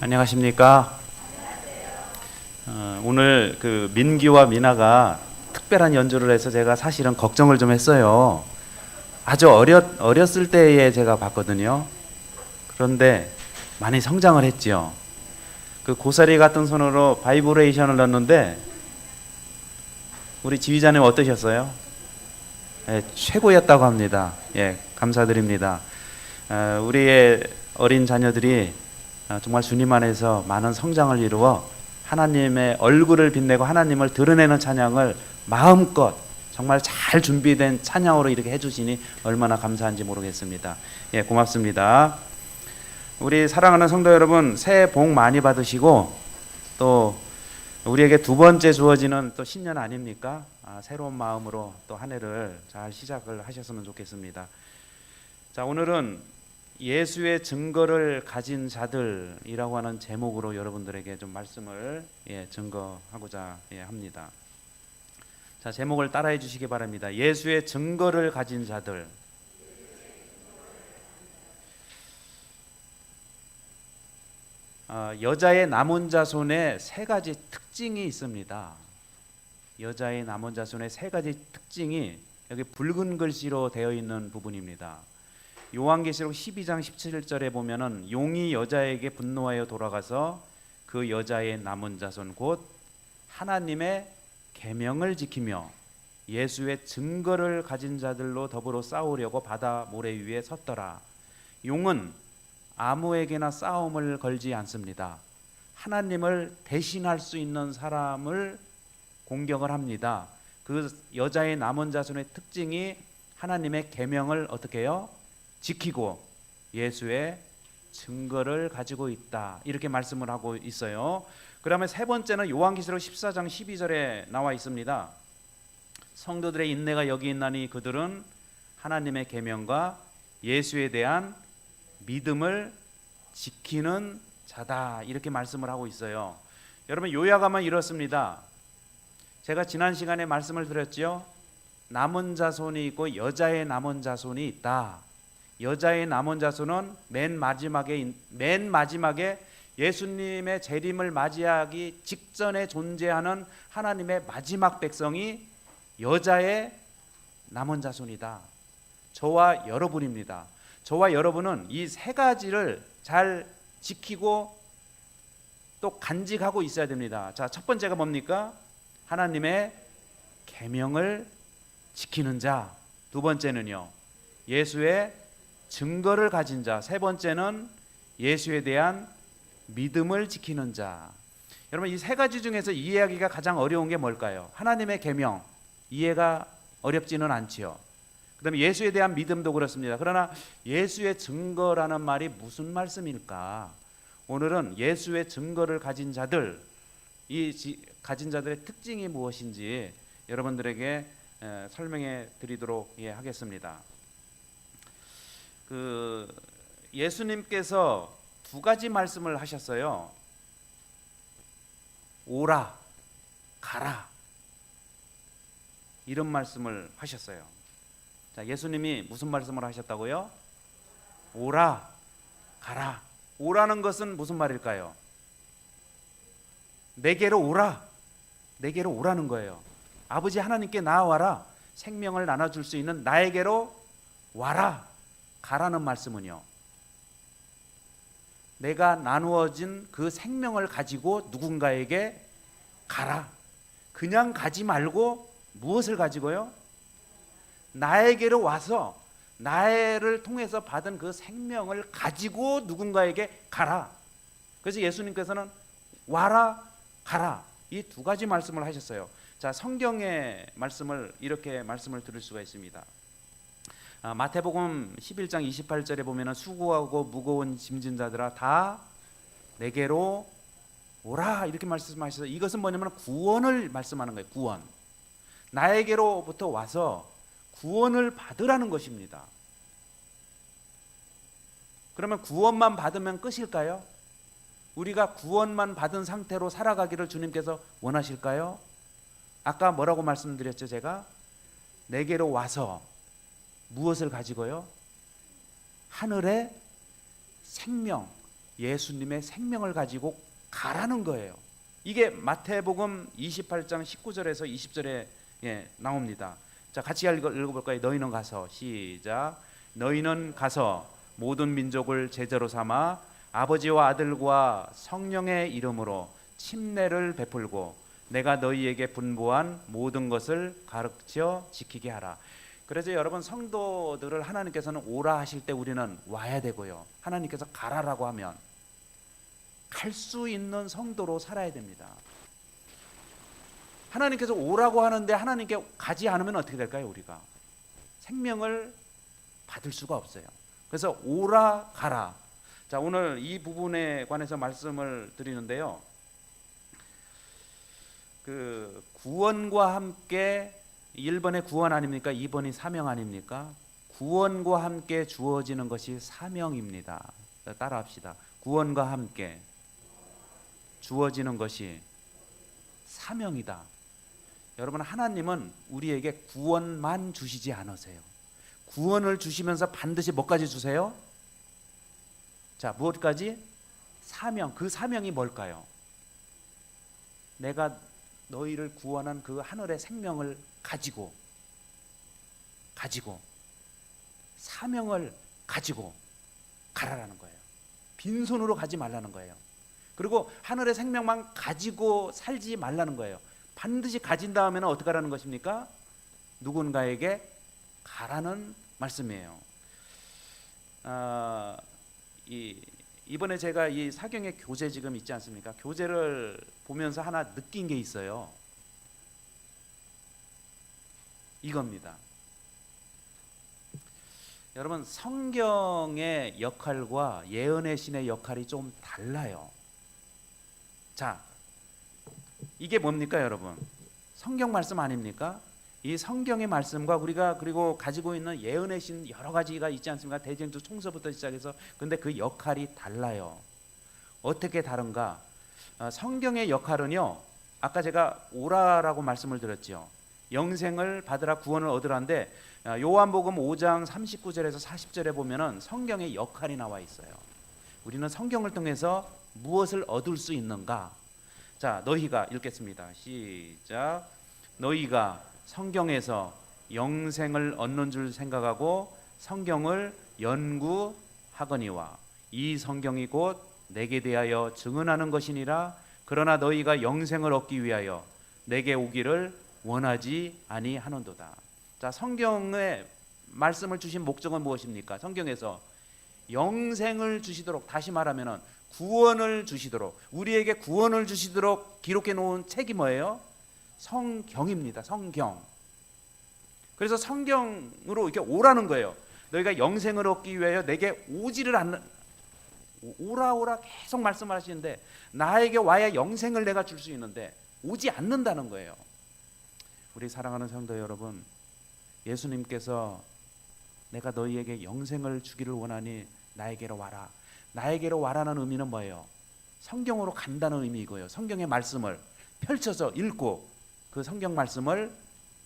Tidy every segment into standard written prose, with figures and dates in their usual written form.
안녕하십니까? 오늘 그 민기와 미나가 특별한 연주를 해서 제가 사실은 걱정을 좀 했어요. 아주 어렸을 때에 제가 봤거든요. 그런데 많이 성장을 했죠. 그 고사리 같은 손으로 바이브레이션을 넣었는데 우리 지휘자님 어떠셨어요? 최고였다고 합니다. 감사드립니다. 우리의 어린 자녀들이 정말 주님 안에서 많은 성장을 이루어 하나님의 얼굴을 빛내고 하나님을 드러내는 찬양을 마음껏 정말 잘 준비된 찬양으로 이렇게 해주시니 얼마나 감사한지 모르겠습니다. 고맙습니다. 우리 사랑하는 성도 여러분, 새해 복 많이 받으시고 또 우리에게 두 번째 주어지는 또 신년 아닙니까? 새로운 마음으로 또 한 해를 잘 시작을 하셨으면 좋겠습니다. 자, 오늘은 예수의 증거를 가진 자들이라고 하는 제목으로 여러분들에게 좀 말씀을 증거하고자 합니다. 자, 제목을 따라해 주시기 바랍니다. 예수의 증거를 가진 자들. 여자의 남은 자손에 세 가지 특징이 있습니다. 여자의 남은 자손의 세 가지 특징이 여기 붉은 글씨로 되어 있는 부분입니다. 요한계시록 12장 17절에 보면은 용이 여자에게 분노하여 돌아가서 그 여자의 남은 자손 곧 하나님의 계명을 지키며 예수의 증거를 가진 자들로 더불어 싸우려고 바다 모래 위에 섰더라. 용은 아무에게나 싸움을 걸지 않습니다. 하나님을 대신할 수 있는 사람을 공격을 합니다. 그 여자의 남은 자손의 특징이 하나님의 계명을 어떻게 해요? 지키고 예수의 증거를 가지고 있다, 이렇게 말씀을 하고 있어요. 그러면 세 번째는 요한계시록 14장 12절에 나와 있습니다. 성도들의 인내가 여기 있나니 그들은 하나님의 계명과 예수에 대한 믿음을 지키는 자다, 이렇게 말씀을 하고 있어요. 여러분, 요약하면 이렇습니다. 제가 지난 시간에 말씀을 드렸죠. 남은 자손이 있고 여자의 남은 자손이 있다. 여자의 남은 자손은 맨 마지막에 예수님의 재림을 맞이하기 직전에 존재하는 하나님의 마지막 백성이 여자의 남은 자손이다. 저와 여러분입니다. 저와 여러분은 이 세 가지를 잘 지키고 또 간직하고 있어야 됩니다. 자, 첫 번째가 뭡니까? 하나님의 계명을 지키는 자. 두 번째는요, 예수의 증거를 가진 자. 세 번째는 예수에 대한 믿음을 지키는 자. 여러분, 이 세 가지 중에서 이해하기가 가장 어려운 게 뭘까요? 하나님의 계명, 이해가 어렵지는 않지요. 그 다음에 예수에 대한 믿음도 그렇습니다. 그러나 예수의 증거라는 말이 무슨 말씀일까? 오늘은 예수의 증거를 가진 자들, 가진 자들의 특징이 무엇인지 여러분들에게 설명해 드리도록 하겠습니다. 예수님께서 두 가지 말씀을 하셨어요. 오라, 가라, 이런 말씀을 하셨어요. 자, 예수님이 무슨 말씀을 하셨다고요? 오라, 가라. 오라는 것은 무슨 말일까요? 내게로 오라, 내게로 오라는 거예요. 아버지 하나님께 나아와라. 생명을 나눠줄 수 있는 나에게로 와라. 가라는 말씀은요, 내가 나누어진 그 생명을 가지고 누군가에게 가라. 그냥 가지 말고 무엇을 가지고요? 나에게로 와서 나를 통해서 받은 그 생명을 가지고 누군가에게 가라. 그래서 예수님께서는 와라, 가라, 이 두 가지 말씀을 하셨어요. 자, 성경의 말씀을 이렇게 말씀을 드릴 수가 있습니다. 마태복음 11장 28절에 보면은 수고하고 무거운 짐진 자들아 다 내게로 오라, 이렇게 말씀하셔서 이것은 뭐냐면 구원을 말씀하는 거예요. 구원. 나에게로부터 와서 구원을 받으라는 것입니다. 그러면 구원만 받으면 끝일까요? 우리가 구원만 받은 상태로 살아가기를 주님께서 원하실까요? 아까 뭐라고 말씀드렸죠? 제가 내게로 와서 무엇을 가지고요? 하늘의 생명, 예수님의 생명을 가지고 가라는 거예요. 이게 마태복음 28장 19절에서 20절에 나옵니다. 자, 같이 읽어볼까요? 너희는 가서, 시작. 너희는 가서 모든 민족을 제자로 삼아 아버지와 아들과 성령의 이름으로 침례를 베풀고 내가 너희에게 분부한 모든 것을 가르쳐 지키게 하라. 그래서 여러분, 성도들을 하나님께서는 오라 하실 때 우리는 와야 되고요, 하나님께서 가라라고 하면 갈 수 있는 성도로 살아야 됩니다. 하나님께서 오라고 하는데 하나님께 가지 않으면 어떻게 될까요? 우리가 생명을 받을 수가 없어요. 그래서 오라 가라. 자, 오늘 이 부분에 관해서 말씀을 드리는데요, 그 구원과 함께 1번의 구원 아닙니까? 2번이 사명 아닙니까? 구원과 함께 주어지는 것이 사명입니다. 따라합시다. 구원과 함께 주어지는 것이 사명이다. 여러분, 하나님은 우리에게 구원만 주시지 않으세요. 구원을 주시면서 반드시 뭐까지 주세요? 자, 무엇까지? 사명. 그 사명이 뭘까요? 내가 너희를 구원한 그 하늘의 생명을 가지고 사명을 가지고 가라라는 거예요. 빈손으로 가지 말라는 거예요. 그리고 하늘의 생명만 가지고 살지 말라는 거예요. 반드시 가진 다음에는 어떻게 하라는 것입니까? 누군가에게 가라는 말씀이에요. 이번에 제가 이 사경의 교재 지금 있지 않습니까? 교재를 보면서 하나 느낀 게 있어요. 이겁니다. 여러분, 성경의 역할과 예언의 신의 역할이 좀 달라요. 자, 이게 뭡니까 여러분? 성경 말씀 아닙니까? 이 성경의 말씀과 우리가 그리고 가지고 있는 예언의 신 여러 가지가 있지 않습니까? 대쟁투 총서부터 시작해서. 근데 그 역할이 달라요. 어떻게 다른가? 성경의 역할은요, 아까 제가 오라라고 말씀을 드렸죠. 영생을 받으라, 구원을 얻으라인데 요한복음 5장 39절에서 40절에 보면은 성경의 역할이 나와 있어요. 우리는 성경을 통해서 무엇을 얻을 수 있는가? 자, 너희가 읽겠습니다. 시작. 너희가 성경에서 영생을 얻는 줄 생각하고 성경을 연구하거니와 이 성경이 곧 내게 대하여 증언하는 것이니라. 그러나 너희가 영생을 얻기 위하여 내게 오기를 원하지 아니하는도다. 자, 성경의 말씀을 주신 목적은 무엇입니까? 성경에서 영생을 주시도록, 다시 말하면은 구원을 주시도록, 우리에게 구원을 주시도록 기록해 놓은 책이 뭐예요? 성경입니다. 성경. 그래서 성경으로 이렇게 오라는 거예요. 너희가 영생을 얻기 위하여 내게 오지를 않는, 오라 계속 말씀하시는데 나에게 와야 영생을 내가 줄 수 있는데 오지 않는다는 거예요. 우리 사랑하는 성도 여러분, 예수님께서 내가 너희에게 영생을 주기를 원하니 나에게로 와라. 나에게로 와라는 의미는 뭐예요? 성경으로 간다는 의미이고요, 성경의 말씀을 펼쳐서 읽고 그 성경 말씀을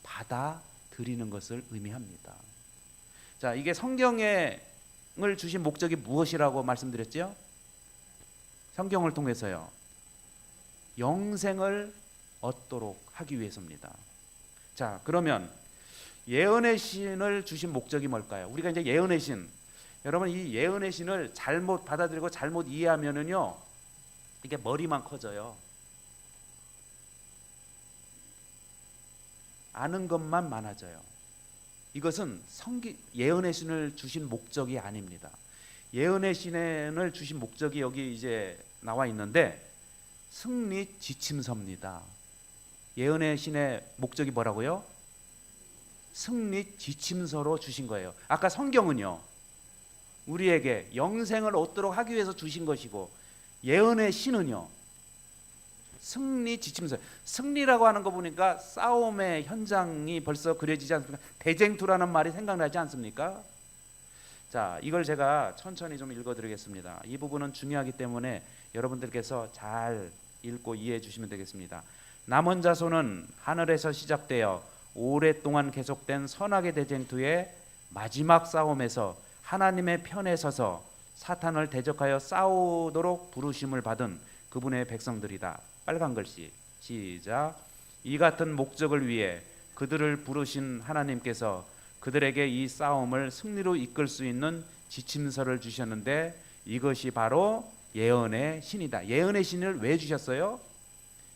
받아들이는 것을 의미합니다. 자, 이게 성경을 주신 목적이 무엇이라고 말씀드렸죠? 성경을 통해서요, 영생을 얻도록 하기 위해서입니다. 자, 그러면 예언의 신을 주신 목적이 뭘까요? 우리가 이제 예언의 신, 여러분, 이 예언의 신을 잘못 받아들이고 잘못 이해하면은요, 이게 머리만 커져요. 아는 것만 많아져요. 이것은 예언의 신을 주신 목적이 아닙니다. 예언의 신을 주신 목적이 여기 이제 나와 있는데 승리 지침서입니다. 예언의 신의 목적이 뭐라고요? 승리 지침서로 주신 거예요. 아까 성경은요, 우리에게 영생을 얻도록 하기 위해서 주신 것이고, 예언의 신은요, 승리 지침서. 승리라고 하는 거 보니까 싸움의 현장이 벌써 그려지지 않습니까? 대쟁투라는 말이 생각나지 않습니까? 자, 이걸 제가 천천히 좀 읽어드리겠습니다. 이 부분은 중요하기 때문에 여러분들께서 잘 읽고 이해해 주시면 되겠습니다. 남은 자손은 하늘에서 시작되어 오랫동안 계속된 선악의 대쟁투의 마지막 싸움에서 하나님의 편에 서서 사탄을 대적하여 싸우도록 부르심을 받은 그분의 백성들이다. 빨간 글씨 시작. 이 같은 목적을 위해 그들을 부르신 하나님께서 그들에게 이 싸움을 승리로 이끌 수 있는 지침서를 주셨는데 이것이 바로 예언의 신이다. 예언의 신을 왜 주셨어요?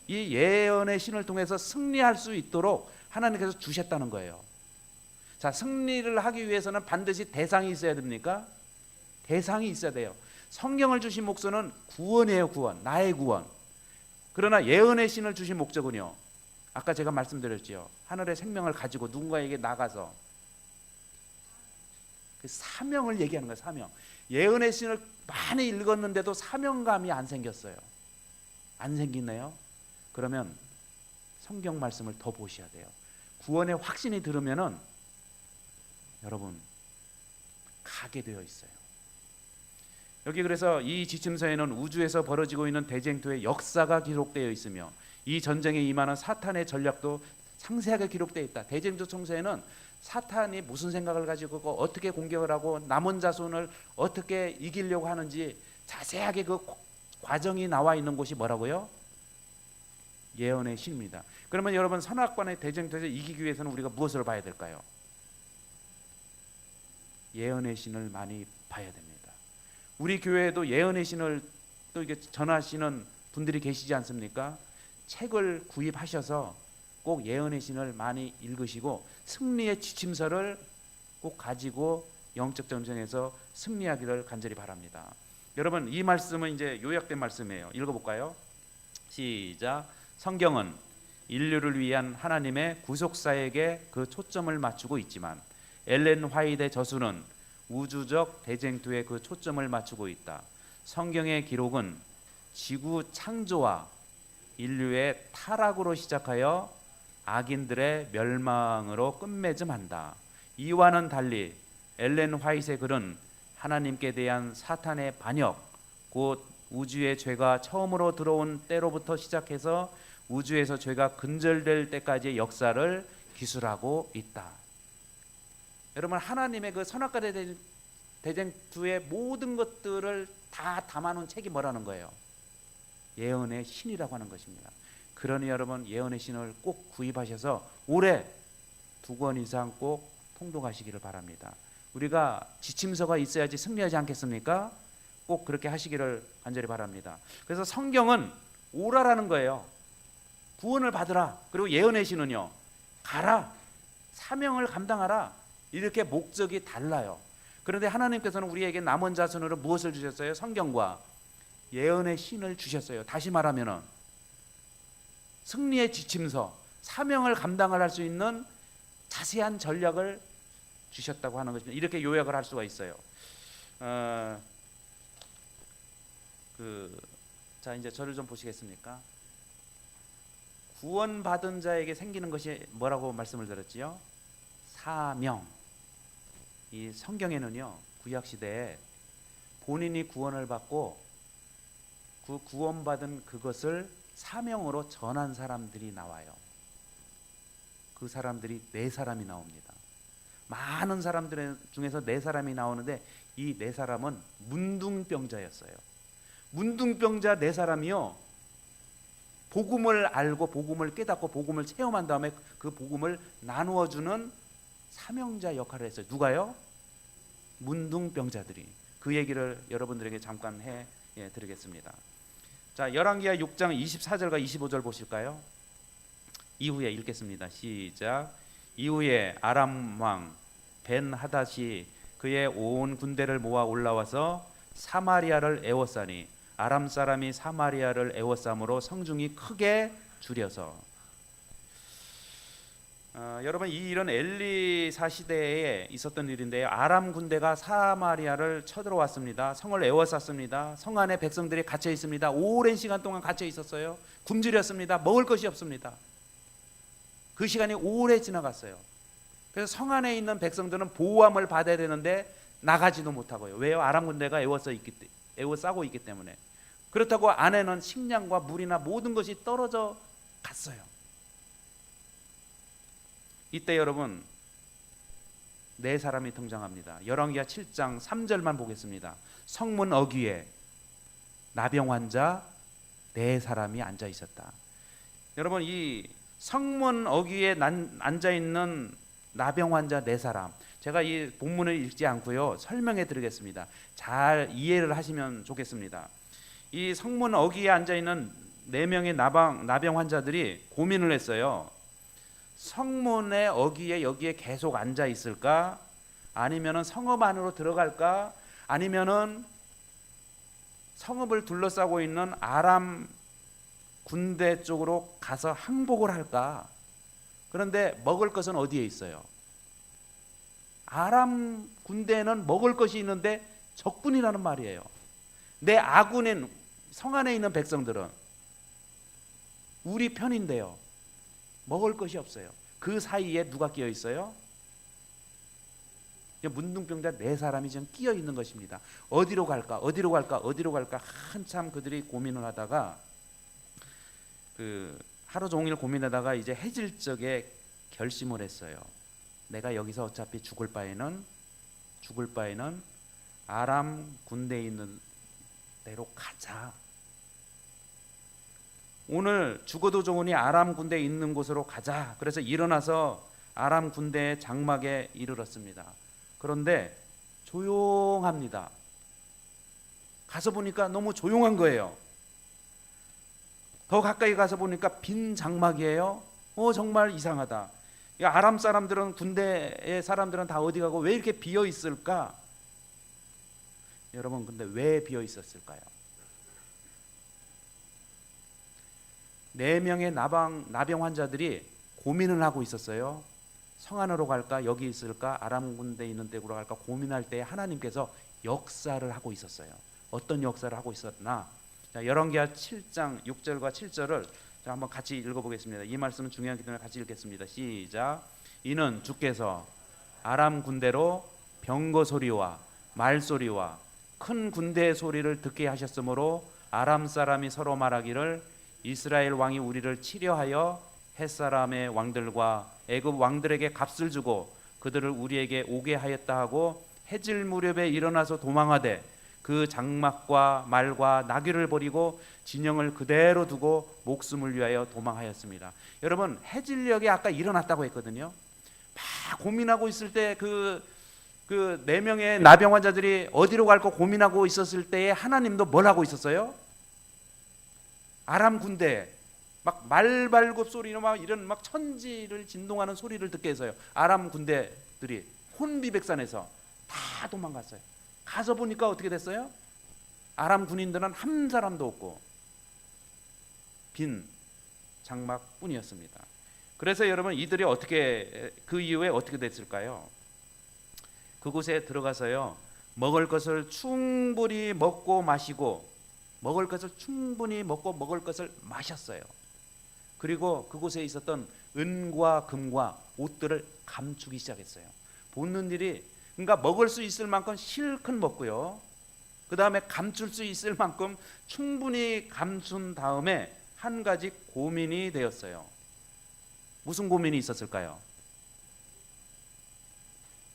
이 예언의 신을 통해서 승리할 수 있도록 하나님께서 주셨다는 거예요. 자, 승리를 하기 위해서는 반드시 대상이 있어야 됩니까? 대상이 있어야 돼요. 성경을 주신 목적은 구원이에요. 구원, 나의 구원. 그러나 예언의 신을 주신 목적은요, 아까 제가 말씀드렸죠. 하늘의 생명을 가지고 누군가에게 나가서 그 사명을 얘기하는 거예요. 사명. 예언의 신을 많이 읽었는데도 사명감이 안 생겼어요. 안 생기네요. 그러면 성경 말씀을 더 보셔야 돼요. 구원의 확신이 들으면은 여러분 가게 되어 있어요. 여기 그래서 이 지침서에는 우주에서 벌어지고 있는 대쟁투의 역사가 기록되어 있으며 이 전쟁에 임하는 사탄의 전략도 상세하게 기록되어 있다. 대쟁투 총서에는 사탄이 무슨 생각을 가지고 어떻게 공격을 하고 남은 자손을 어떻게 이기려고 하는지 자세하게 그 과정이 나와 있는 곳이 뭐라고요? 예언의 신입니다. 그러면 여러분 선악관의 대쟁투에서 이기기 위해서는 우리가 무엇을 봐야 될까요? 예언의 신을 많이 봐야 됩니다. 우리 교회에도 예언의 신을 또 이게 전하시는 분들이 계시지 않습니까? 책을 구입하셔서 꼭 예언의 신을 많이 읽으시고 승리의 지침서를 꼭 가지고 영적 전쟁에서 승리하기를 간절히 바랍니다. 여러분 이 말씀은 이제 요약된 말씀이에요. 읽어볼까요? 시작. 성경은 인류를 위한 하나님의 구속사에게 그 초점을 맞추고 있지만 엘렌 화이트의 저수는 우주적 대쟁투에 그 초점을 맞추고 있다. 성경의 기록은 지구 창조와 인류의 타락으로 시작하여 악인들의 멸망으로 끝맺음한다. 이와는 달리 엘렌 화이트의 글은 하나님께 대한 사탄의 반역, 곧 우주의 죄가 처음으로 들어온 때로부터 시작해서 우주에서 죄가 근절될 때까지의 역사를 기술하고 있다. 여러분 하나님의 그 선악과 대쟁투의 모든 것들을 다 담아놓은 책이 뭐라는 거예요? 예언의 신이라고 하는 것입니다. 그러니 여러분 예언의 신을 꼭 구입하셔서 올해 2권 이상 꼭 통독하시기를 바랍니다. 우리가 지침서가 있어야지 승리하지 않겠습니까? 꼭 그렇게 하시기를 간절히 바랍니다. 그래서 성경은 오라라는 거예요. 구원을 받으라. 그리고 예언의 신은요, 가라. 사명을 감당하라. 이렇게 목적이 달라요. 그런데 하나님께서는 우리에게 남은 자손으로 무엇을 주셨어요? 성경과 예언의 신을 주셨어요. 다시 말하면은 승리의 지침서, 사명을 감당을 할 수 있는 자세한 전략을 주셨다고 하는 것입니다. 이렇게 요약을 할 수가 있어요. 자 이제 저를 좀 보시겠습니까? 구원받은 자에게 생기는 것이 뭐라고 말씀을 드렸지요? 사명. 이 성경에는요 구약 시대에 본인이 구원을 받고 그 구원받은 그것을 사명으로 전한 사람들이 나와요. 그 사람들이 4사람이 나옵니다. 많은 사람들 중에서 4사람이 나오는데 이 4사람은 문둥병자였어요. 문둥병자 4사람이요 복음을 알고 복음을 깨닫고 복음을 체험한 다음에 그 복음을 나누어 주는 사명자 역할을 했어요. 누가요? 문둥병자들이. 그 얘기를 여러분들에게 잠깐 드리겠습니다. 자, 열왕기하 6장 24절과 25절 보실까요? 이후에 읽겠습니다. 시작. 이후에 아람 왕 벤하닷이 그의 온 군대를 모아 올라와서 사마리아를 애워싸니 아람 사람이 사마리아를 애워싸므로 성중이 크게 줄여서. 여러분 이 일은 엘리사 시대에 있었던 일인데요. 아람 군대가 사마리아를 쳐들어왔습니다. 성을 애워쌌습니다. 성 안에 백성들이 갇혀 있습니다. 오랜 시간 동안 갇혀 있었어요. 굶주렸습니다. 먹을 것이 없습니다. 그 시간이 오래 지나갔어요. 그래서 성 안에 있는 백성들은 보호함을 받아야 되는데 나가지도 못하고요. 왜요? 아람 군대가 애워싸고 있기 때문에. 그렇다고 안에는 식량과 물이나 모든 것이 떨어져 갔어요. 이때 여러분 네 사람이 등장합니다. 열왕기하 7장 3절만 보겠습니다. 성문 어귀에 나병 환자 네 사람이 앉아 있었다. 여러분, 이 성문 어귀에 앉아 있는 나병 환자 네 사람, 제가 이 본문을 읽지 않고요 설명해 드리겠습니다. 잘 이해를 하시면 좋겠습니다. 이 성문 어귀에 앉아 있는 네 명의 나병 환자들이 고민을 했어요. 성문의 어귀에 여기에 계속 앉아 있을까? 아니면은 성읍 안으로 들어갈까? 아니면은 성읍을 둘러싸고 있는 아람 군대 쪽으로 가서 항복을 할까? 그런데 먹을 것은 어디에 있어요? 아람 군대에는 먹을 것이 있는데 적군이라는 말이에요. 내 아군인 성 안에 있는 백성들은 우리 편인데요, 먹을 것이 없어요. 그 사이에 누가 끼어 있어요? 문둥병자 네 사람이 지금 끼어 있는 것입니다. 어디로 갈까? 어디로 갈까? 어디로 갈까? 한참 그들이 고민을 하다가 하루 종일 고민하다가 이제 해질 적에 결심을 했어요. 내가 여기서 어차피 죽을 바에는 아람 군대에 있는 데로 가자. 오늘 죽어도 좋으니 아람 군대에 있는 곳으로 가자. 그래서 일어나서 아람 군대의 장막에 이르렀습니다. 그런데 조용합니다. 가서 보니까 너무 조용한 거예요. 더 가까이 가서 보니까 빈 장막이에요. 정말 이상하다. 아람 사람들은, 군대의 사람들은 다 어디 가고 왜 이렇게 비어 있을까? 여러분, 근데 왜 비어 있었을까요? 네 명의 나병 환자들이 고민을 하고 있었어요. 성 안으로 갈까? 여기 있을까? 아람 군대 있는 데로 갈까? 고민할 때 하나님께서 역사를 하고 있었어요. 어떤 역사를 하고 있었나? 자, 열왕기하 7장 6절과 7절을 한번 같이 읽어보겠습니다. 이 말씀은 중요하기 때문에 같이 읽겠습니다. 시작. 이는 주께서 아람 군대로 병거 소리와 말소리와 큰 군대의 소리를 듣게 하셨으므로 아람 사람이 서로 말하기를 이스라엘 왕이 우리를 치려하여 햇사람의 왕들과 애굽 왕들에게 값을 주고 그들을 우리에게 오게 하였다 하고 해질 무렵에 일어나서 도망하되 그 장막과 말과 나귀를 버리고 진영을 그대로 두고 목숨을 위하여 도망하였습니다. 여러분, 해질녘에 아까 일어났다고 했거든요. 막 고민하고 있을 때 그 네 명의 나병 환자들이 어디로 갈까 고민하고 있었을 때에 하나님도 뭘 하고 있었어요? 아람 군대 막 말발굽 소리나 막 이런 막 천지를 진동하는 소리를 듣게 해서요. 아람 군대들이 혼비백산에서 다 도망갔어요. 가서 보니까 어떻게 됐어요? 아람 군인들은 한 사람도 없고 빈 장막뿐이었습니다. 그래서 여러분, 이들이 그 이후에 어떻게 됐을까요? 그곳에 들어가서요, 먹을 것을 충분히 먹고 마시고 먹을 것을 마셨어요. 그리고 그곳에 있었던 은과 금과 옷들을 감추기 시작했어요. 보는 일이, 그러니까 먹을 수 있을 만큼 실컷 먹고요, 그 다음에 감출 수 있을 만큼 충분히 감춘 다음에 한 가지 고민이 되었어요. 무슨 고민이 있었을까요?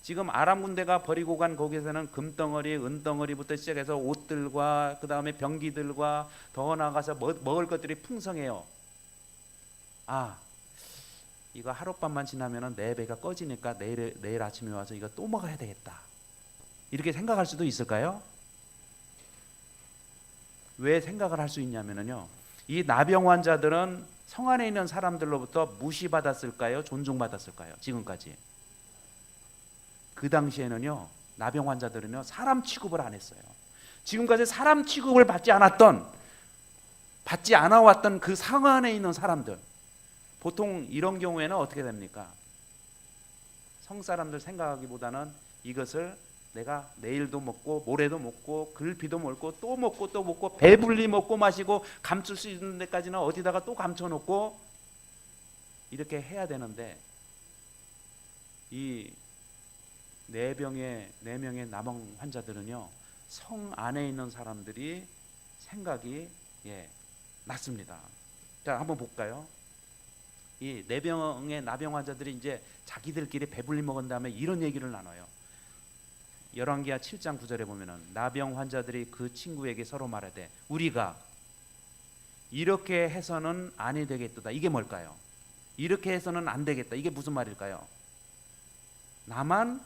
지금 아람 군대가 버리고 간 거기서는 금덩어리, 은덩어리부터 시작해서 옷들과 그 다음에 병기들과 더 나아가서 먹을 것들이 풍성해요. 이거 하룻밤만 지나면 내 배가 꺼지니까 내일 아침에 와서 이거 또 먹어야 되겠다, 이렇게 생각할 수도 있을까요? 왜 생각을 할 수 있냐면요, 이 나병 환자들은 성 안에 있는 사람들로부터 무시받았을까요? 존중받았을까요? 지금까지. 그 당시에는요, 나병 환자들은요, 사람 취급을 안 했어요. 지금까지 사람 취급을 받지 않아왔던 그 성 안에 있는 사람들, 보통 이런 경우에는 어떻게 됩니까? 성 사람들 생각하기보다는 이것을 내가 내일도 먹고 모레도 먹고 글피도 먹고 또 먹고 배불리 먹고 마시고 감출 수 있는 데까지는 어디다가 또 감춰놓고 이렇게 해야 되는데, 이 네 명의 나병 환자들은요, 성 안에 있는 사람들이 생각이 났습니다. 자, 한번 볼까요? 이 내병의 나병 환자들이 이제 자기들끼리 배불리 먹은 다음에 이런 얘기를 나눠요. 열왕기하 7장 9절에 보면은 나병 환자들이 그 친구에게 서로 말하되 우리가 이렇게 해서는 아니 되겠도다. 이게 뭘까요? 이렇게 해서는 안 되겠다. 이게 무슨 말일까요? 나만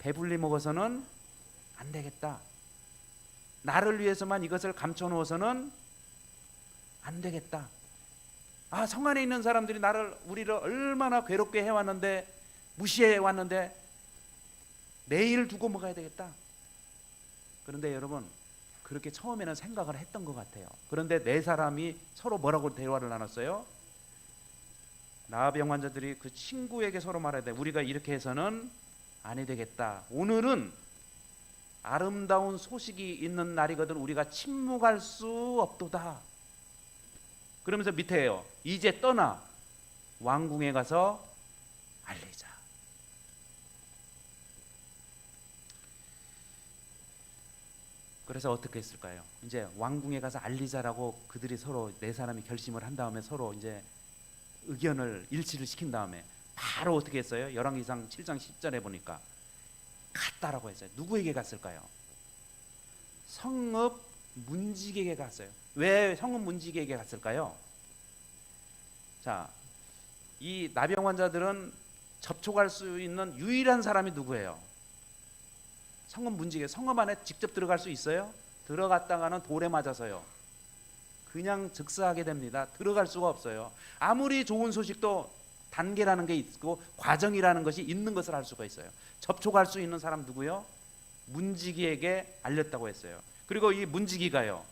배불리 먹어서는 안 되겠다. 나를 위해서만 이것을 감춰 놓아서는 안 되겠다. 아, 성 안에 있는 사람들이 우리를 얼마나 괴롭게 해왔는데, 무시해 왔는데 내일 두고 먹어야 되겠다. 그런데 여러분, 그렇게 처음에는 생각을 했던 것 같아요. 그런데 네 사람이 서로 뭐라고 대화를 나눴어요? 나병 환자들이 그 친구에게 서로 말해야 돼. 우리가 이렇게 해서는 아니 되겠다. 오늘은 아름다운 소식이 있는 날이거든 우리가 침묵할 수 없도다. 그러면서 밑에요. 이제 떠나 왕궁에 가서 알리자. 그래서 어떻게 했을까요? 이제 왕궁에 가서 알리자라고 그들이 서로 네 사람이 결심을 한 다음에 서로 이제 의견을 일치를 시킨 다음에 바로 어떻게 했어요? 열왕기상 7장 10절에 보니까 갔다라고 했어요. 누구에게 갔을까요? 성읍 문지기에게 갔어요. 왜 성읍 문지기에게 갔을까요? 자, 이 나병 환자들은 접촉할 수 있는 유일한 사람이 누구예요? 성읍 문지기. 성읍 안에 직접 들어갈 수 있어요? 들어갔다가는 돌에 맞아서요. 그냥 즉사하게 됩니다. 들어갈 수가 없어요. 아무리 좋은 소식도 단계라는 게 있고 과정이라는 것이 있는 것을 알 수가 있어요. 접촉할 수 있는 사람 누구요? 문지기에게 알렸다고 했어요. 그리고 이 문지기가요,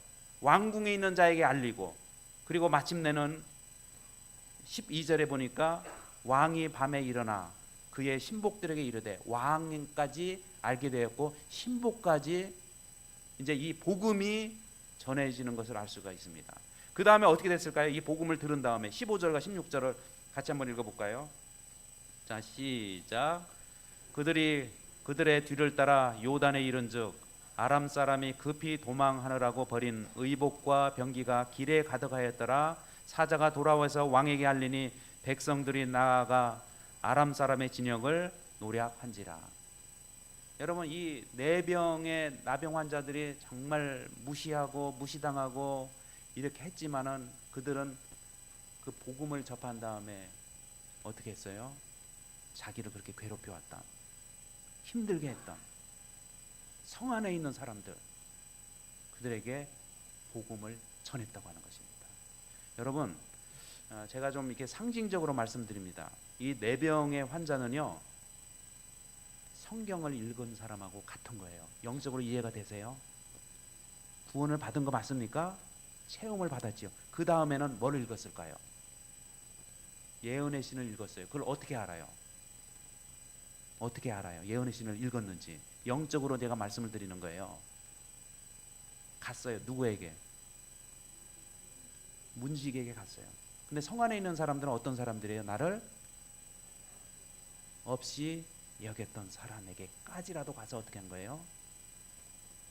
왕궁에 있는 자에게 알리고, 그리고 마침내는 12절에 보니까 왕이 밤에 일어나 그의 신복들에게 이르되, 왕까지 알게 되었고 신복까지 이제 이 복음이 전해지는 것을 알 수가 있습니다. 그 다음에 어떻게 됐을까요? 이 복음을 들은 다음에 15절과 16절을 같이 한번 읽어볼까요? 자, 시작. 그들의 뒤를 따라 요단에 이른즉 아람 사람이 급히 도망하느라고 버린 의복과 병기가 길에 가득하였더라. 사자가 돌아와서 왕에게 알리니 백성들이 나아가 아람 사람의 진영을 노략한지라. 여러분, 이 내병의 나병 환자들이 정말 무시하고 무시당하고 이렇게 했지만은 그들은 그 복음을 접한 다음에 어떻게 했어요? 자기를 그렇게 괴롭혀 왔다, 힘들게 했던 성 안에 있는 사람들, 그들에게 복음을 전했다고 하는 것입니다. 여러분, 제가 좀 이렇게 상징적으로 말씀드립니다. 이 내병의 환자는요, 성경을 읽은 사람하고 같은 거예요. 영적으로 이해가 되세요? 구원을 받은 거 맞습니까? 체험을 받았지요. 그 다음에는 뭘 읽었을까요? 예언의 신을 읽었어요. 그걸 어떻게 알아요? 어떻게 알아요? 예언의 신을 읽었는지. 영적으로 제가 말씀을 드리는 거예요. 갔어요. 누구에게? 문지기에게 갔어요. 근데 성 안에 있는 사람들은 어떤 사람들이에요? 나를 없이 여겼던 사람에게까지라도 가서 어떻게 한 거예요?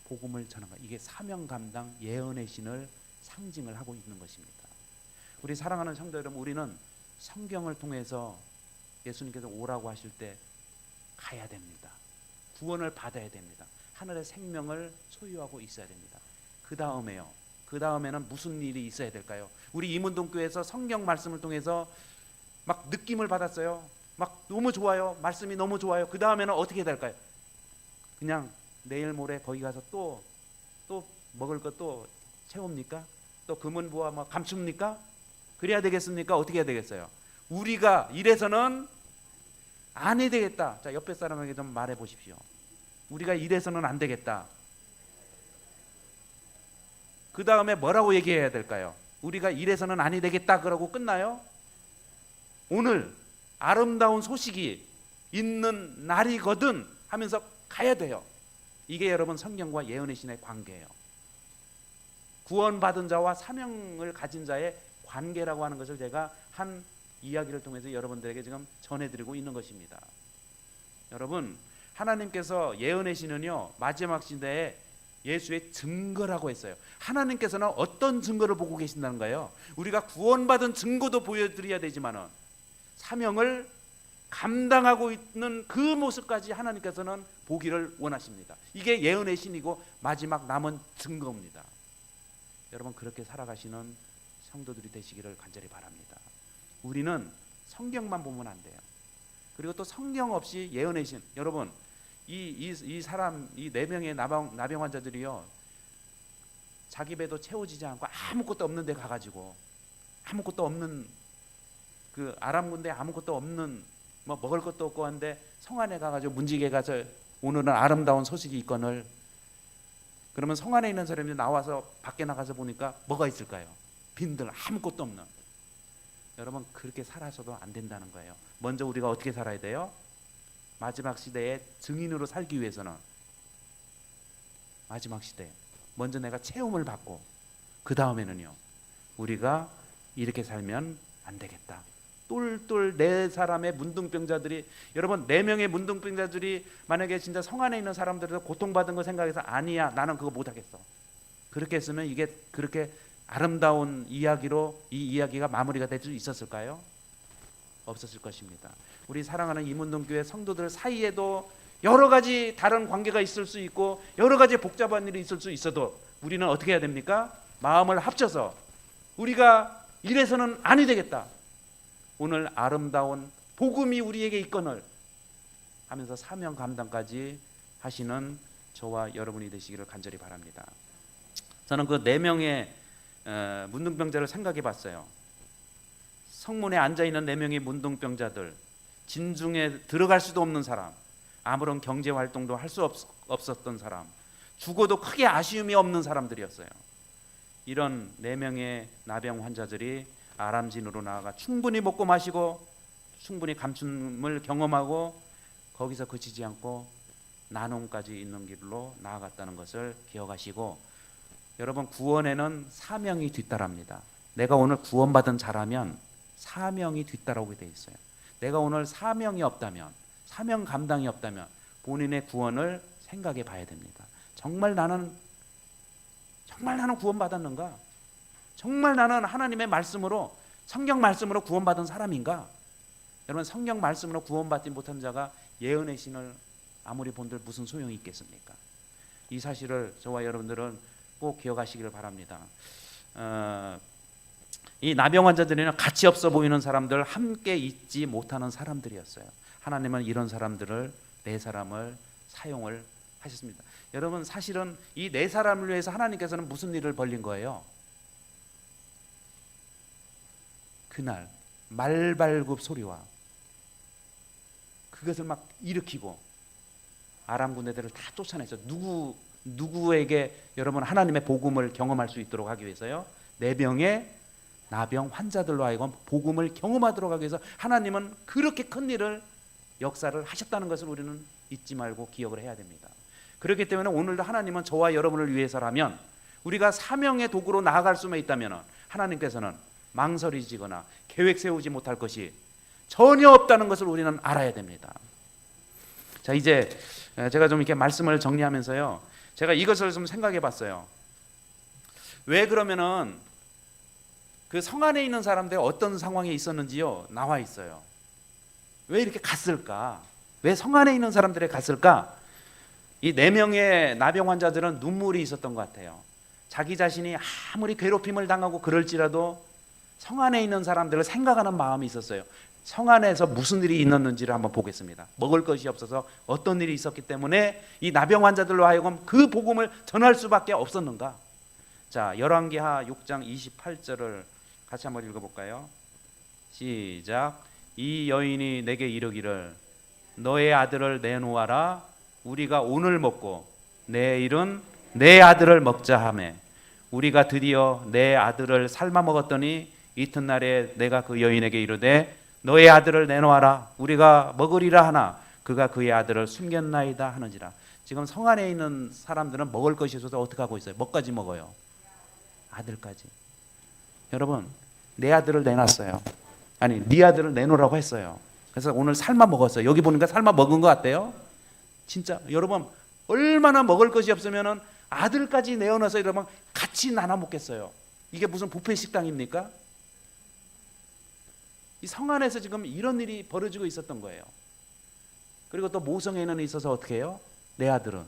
복음을 전한 거예요. 이게 사명 감당 예언의 신을 상징을 하고 있는 것입니다. 우리 사랑하는 성도 여러분, 우리는 성경을 통해서 예수님께서 오라고 하실 때 가야 됩니다. 구원을 받아야 됩니다. 하늘의 생명을 소유하고 있어야 됩니다. 그 다음에는 무슨 일이 있어야 될까요? 우리 이문동교회에서 성경 말씀을 통해서 막 느낌을 받았어요. 막 너무 좋아요. 말씀이 너무 좋아요. 그 다음에는 어떻게 될까요? 그냥 내일 모레 거기 가서 또 먹을 것 또 채웁니까? 또 금은부와 뭐 감춥니까? 그래야 되겠습니까? 어떻게 해야 되겠어요? 우리가 이래서는 안 해야 되겠다. 자, 옆에 사람에게 좀 말해 보십시오. 우리가 이래서는 안 되겠다. 그 다음에 뭐라고 얘기해야 될까요? 우리가 이래서는 아니 되겠다 그러고 끝나요? 오늘 아름다운 소식이 있는 날이거든 하면서 가야 돼요. 이게 여러분 성경과 예언의 신의 관계예요. 구원받은 자와 사명을 가진 자의 관계라고 하는 것을 제가 한 이야기를 통해서 여러분들에게 지금 전해드리고 있는 것입니다. 여러분, 하나님께서 예언의 신은요, 마지막 시대에 예수의 증거라고 했어요. 하나님께서는 어떤 증거를 보고 계신다는 거예요? 우리가 구원받은 증거도 보여드려야 되지만은 사명을 감당하고 있는 그 모습까지 하나님께서는 보기를 원하십니다. 이게 예언의 신이고 마지막 남은 증거입니다. 여러분, 그렇게 살아가시는 성도들이 되시기를 간절히 바랍니다. 우리는 성경만 보면 안 돼요. 그리고 또 성경 없이 예언의 신, 여러분, 이 사람, 이 4명의 나병 환자들이요, 자기 배도 채워지지 않고 아무것도 없는 데 가가지고, 아무것도 없는 그 아람 군대, 아무것도 없는 뭐 먹을 것도 없고 한데 성 안에 가가지고 문지기에 가서 오늘은 아름다운 소식이 있거늘, 그러면 성 안에 있는 사람이 나와서 밖에 나가서 보니까 뭐가 있을까요? 빈들, 아무것도 없는. 여러분, 그렇게 살아서도 안 된다는 거예요. 먼저 우리가 어떻게 살아야 돼요? 마지막 시대의 증인으로 살기 위해서는 마지막 시대에 먼저 내가 체험을 받고 그 다음에는요, 우리가 이렇게 살면 안 되겠다. 똘똘 4사람의 문둥병자들이, 여러분 4명의 문둥병자들이 만약에 진짜 성 안에 있는 사람들에서 고통받은 거 생각해서 아니야, 나는 그거 못하겠어, 그렇게 했으면 이게 그렇게 아름다운 이야기로 이 이야기가 마무리가 될 수 있었을까요? 없었을 것입니다. 우리 사랑하는 이문동교회 성도들 사이에도 여러 가지 다른 관계가 있을 수 있고 여러 가지 복잡한 일이 있을 수 있어도 우리는 어떻게 해야 됩니까? 마음을 합쳐서 우리가 이래서는 아니 되겠다, 오늘 아름다운 복음이 우리에게 있거늘 하면서 사명 감당까지 하시는 저와 여러분이 되시기를 간절히 바랍니다. 저는 그 4명의 문둥병자를 생각해 봤어요. 성문에 앉아있는 4명의 문둥병자들, 진중에 들어갈 수도 없는 사람, 아무런 경제활동도 할 수 없었던 사람, 죽어도 크게 아쉬움이 없는 사람들이었어요. 이런 4명의 나병 환자들이 아람진으로 나아가 충분히 먹고 마시고 충분히 감춤을 경험하고 거기서 그치지 않고 나눔까지 있는 길로 나아갔다는 것을 기억하시고, 여러분, 구원에는 사명이 뒤따릅니다. 내가 오늘 구원받은 자라면 사명이 뒤따라오게 돼 있어요. 내가 오늘 사명이 없다면, 사명 감당이 없다면 본인의 구원을 생각해 봐야 됩니다. 정말 나는 구원받았는가? 정말 나는 하나님의 말씀으로, 성경 말씀으로 구원받은 사람인가? 여러분, 성경 말씀으로 구원받지 못한 자가 예언의 신을 아무리 본들 무슨 소용이 있겠습니까? 이 사실을 저와 여러분들은 꼭 기억하시기를 바랍니다. 이 나병 환자들은 가치 없어 보이는 사람들, 함께 있지 못하는 사람들이었어요. 하나님은 이런 사람들을, 4사람을 사용을 하셨습니다. 여러분, 사실은 이 4사람을 위해서 하나님께서는 무슨 일을 벌린 거예요? 그날 말발굽 소리와 그것을 막 일으키고 아람 군대들을 다 쫓아내서 누구에게 여러분 하나님의 복음을 경험할 수 있도록 하기 위해서요, 4명의 나병 환자들로 하여금 복음을 경험하도록 하기 위해서 하나님은 그렇게 큰 일을, 역사를 하셨다는 것을 우리는 잊지 말고 기억을 해야 됩니다. 그렇기 때문에 오늘도 하나님은 저와 여러분을 위해서라면, 우리가 사명의 도구로 나아갈 수만 있다면 하나님께서는 망설이지거나 계획 세우지 못할 것이 전혀 없다는 것을 우리는 알아야 됩니다. 자, 이제 제가 좀 이렇게 말씀을 정리하면서요, 제가 이것을 좀 생각해 봤어요. 왜 그러면은 그 성 안에 있는 사람들 어떤 상황에 있었는지요, 나와 있어요. 왜 이렇게 갔을까? 왜 성 안에 있는 사람들이 갔을까? 이 4명의 나병 환자들은 눈물이 있었던 것 같아요. 자기 자신이 아무리 괴롭힘을 당하고 그럴지라도 성 안에 있는 사람들을 생각하는 마음이 있었어요. 성 안에서 무슨 일이 있었는지를 한번 보겠습니다. 먹을 것이 없어서 어떤 일이 있었기 때문에 이 나병 환자들로 하여금 그 복음을 전할 수밖에 없었는가? 자, 열왕기하 6장 28절을 같이 한번 읽어볼까요? 시작. 이 여인이 내게 이르기를 너의 아들을 내놓아라. 우리가 오늘 먹고 내일은 내 아들을 먹자 하매 우리가 드디어 내 아들을 삶아 먹었더니 이튿날에 내가 그 여인에게 이르되 너의 아들을 내놓아라. 우리가 먹으리라 하나 그가 그의 아들을 숨겼나이다 하는지라. 지금 성 안에 있는 사람들은 먹을 것이 없어서 어떻게 하고 있어요? 뭐까지 먹어요? 아들까지. 여러분, 내 아들을 내놨어요. 아니, 네 아들을 내놓으라고 했어요. 그래서 오늘 삶아 먹었어요. 여기 보니까 삶아 먹은 것 같대요. 진짜 여러분, 얼마나 먹을 것이 없으면은 아들까지 내어놔서 이러면 같이 나눠 먹겠어요? 이게 무슨 뷔페 식당입니까? 이 성 안에서 지금 이런 일이 벌어지고 있었던 거예요. 그리고 또 모성애는 있어서 어떻게 해요? 내 아들은.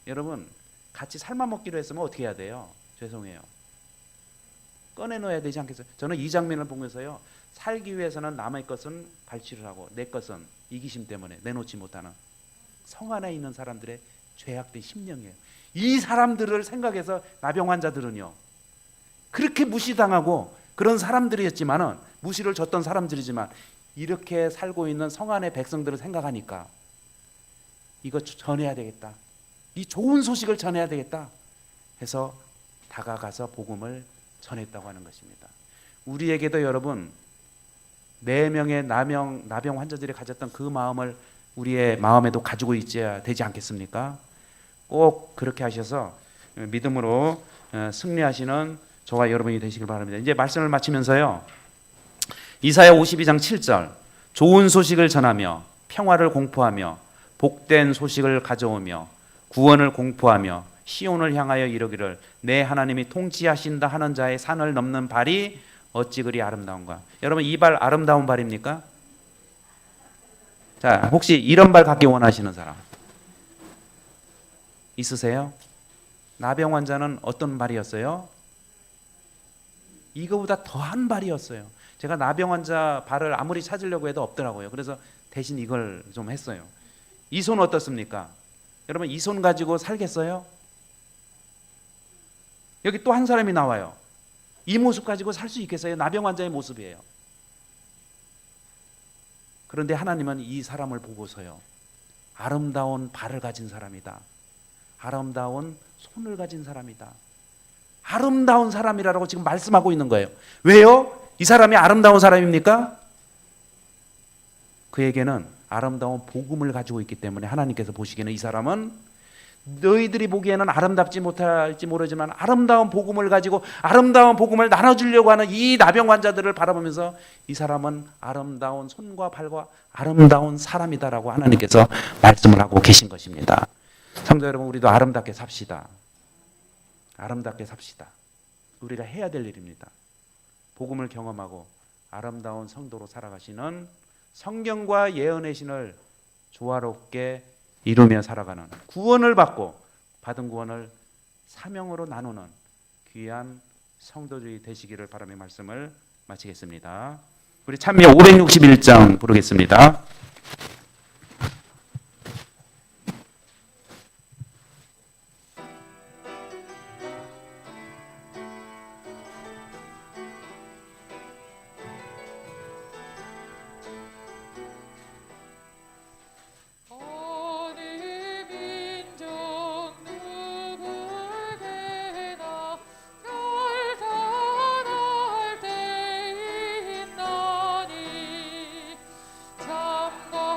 여러분, 같이 삶아 먹기로 했으면 어떻게 해야 돼요? 죄송해요. 꺼내놓아야 되지 않겠어요? 저는 이 장면을 보면서요, 살기 위해서는 남의 것은 발치를 하고 내 것은 이기심 때문에 내놓지 못하는 성 안에 있는 사람들의 죄악된 심령이에요. 이 사람들을 생각해서 나병 환자들은요, 그렇게 무시당하고 그런 사람들이었지만은, 무시를 줬던 사람들이지만, 이렇게 살고 있는 성 안의 백성들을 생각하니까 이거 전해야 되겠다, 이 좋은 소식을 전해야 되겠다 해서 다가가서 복음을 전했다고 하는 것입니다. 우리에게도 여러분, 4명의 나병 환자들이 가졌던 그 마음을 우리의 마음에도 가지고 있어야 되지 않겠습니까? 꼭 그렇게 하셔서 믿음으로 승리하시는 저와 여러분이 되시길 바랍니다. 이제 말씀을 마치면서요, 이사야 52장 7절, 좋은 소식을 전하며 평화를 공포하며 복된 소식을 가져오며 구원을 공포하며 시온을 향하여 이르기를 내 하나님이 통치하신다 하는 자의 산을 넘는 발이 어찌 그리 아름다운가. 여러분, 이 발 아름다운 발입니까? 자, 혹시 이런 발 갖기 원하시는 사람 있으세요? 나병 환자는 어떤 발이었어요? 이거보다 더한 발이었어요. 제가 나병 환자 발을 아무리 찾으려고 해도 없더라고요. 그래서 대신 이걸 좀 했어요. 이 손 어떻습니까? 여러분, 이 손 가지고 살겠어요? 여기 또 한 사람이 나와요. 이 모습 가지고 살 수 있겠어요? 나병 환자의 모습이에요. 그런데 하나님은 이 사람을 보고서요, 아름다운 발을 가진 사람이다, 아름다운 손을 가진 사람이다, 아름다운 사람이라고 지금 말씀하고 있는 거예요. 왜요? 이 사람이 아름다운 사람입니까? 그에게는 아름다운 복음을 가지고 있기 때문에 하나님께서 보시기에는 이 사람은, 너희들이 보기에는 아름답지 못할지 모르지만 아름다운 복음을 가지고 아름다운 복음을 나눠주려고 하는 이 나병 환자들을 바라보면서 이 사람은 아름다운 손과 발과 아름다운 사람이다라고 하나님께서 말씀을 하고 계신 것입니다. 성도 여러분, 우리도 아름답게 삽시다. 아름답게 삽시다. 우리가 해야 될 일입니다. 복음을 경험하고 아름다운 성도로 살아가시는, 성경과 예언의 신을 조화롭게 이루며 살아가는, 구원을 받고 받은 구원을 사명으로 나누는 귀한 성도들이 되시기를 바라며 말씀을 마치겠습니다. 우리 찬미 561장 부르겠습니다. 참고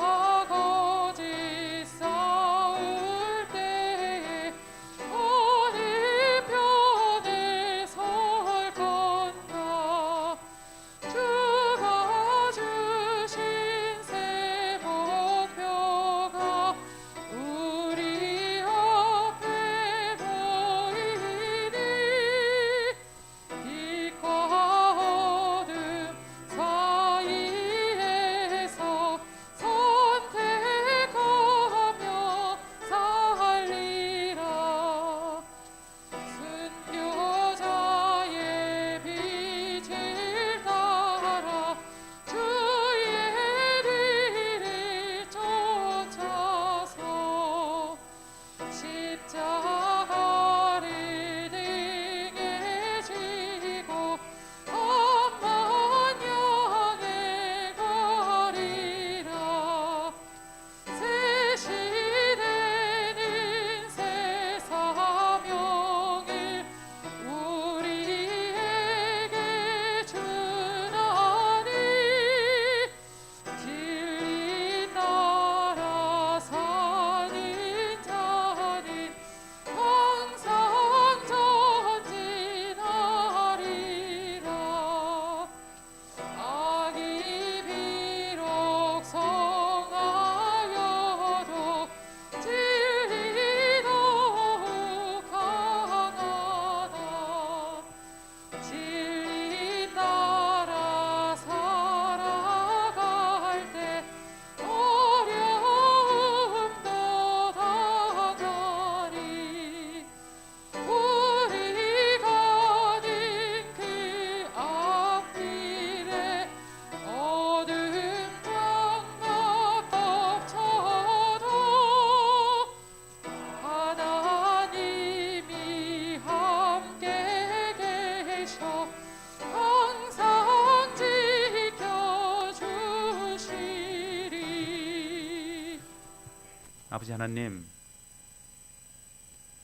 아버지 하나님,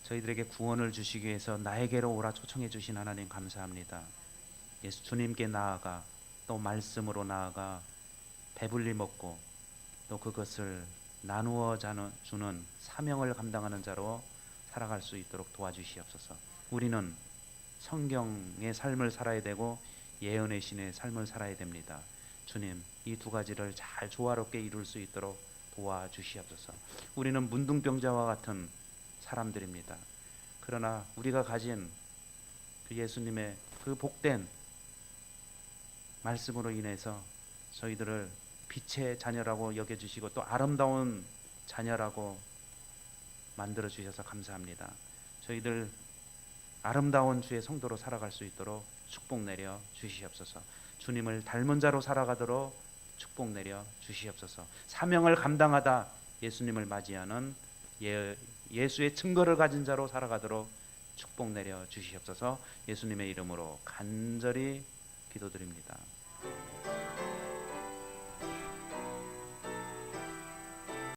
저희들에게 구원을 주시기 위해서 나에게로 오라 초청해 주신 하나님 감사합니다. 예수 주님께 나아가 또 말씀으로 나아가 배불리 먹고 또 그것을 나누어 주는 사명을 감당하는 자로 살아갈 수 있도록 도와주시옵소서. 우리는 성경의 삶을 살아야 되고 예언의 신의 삶을 살아야 됩니다. 주님, 이 두 가지를 잘 조화롭게 이룰 수 있도록 도와주시옵소서. 우리는 문둥병자와 같은 사람들입니다. 그러나 우리가 가진 그 예수님의 그 복된 말씀으로 인해서 저희들을 빛의 자녀라고 여겨주시고 또 아름다운 자녀라고 만들어 주셔서 감사합니다. 저희들 아름다운 주의 성도로 살아갈 수 있도록 축복 내려 주시옵소서. 주님을 닮은 자로 살아가도록 축복 내려 주시옵소서. 사명을 감당하다 예수님을 맞이하는 예수의 증거를 가진 자로 살아가도록 축복 내려 주시옵소서. 예수님의 이름으로 간절히 기도드립니다.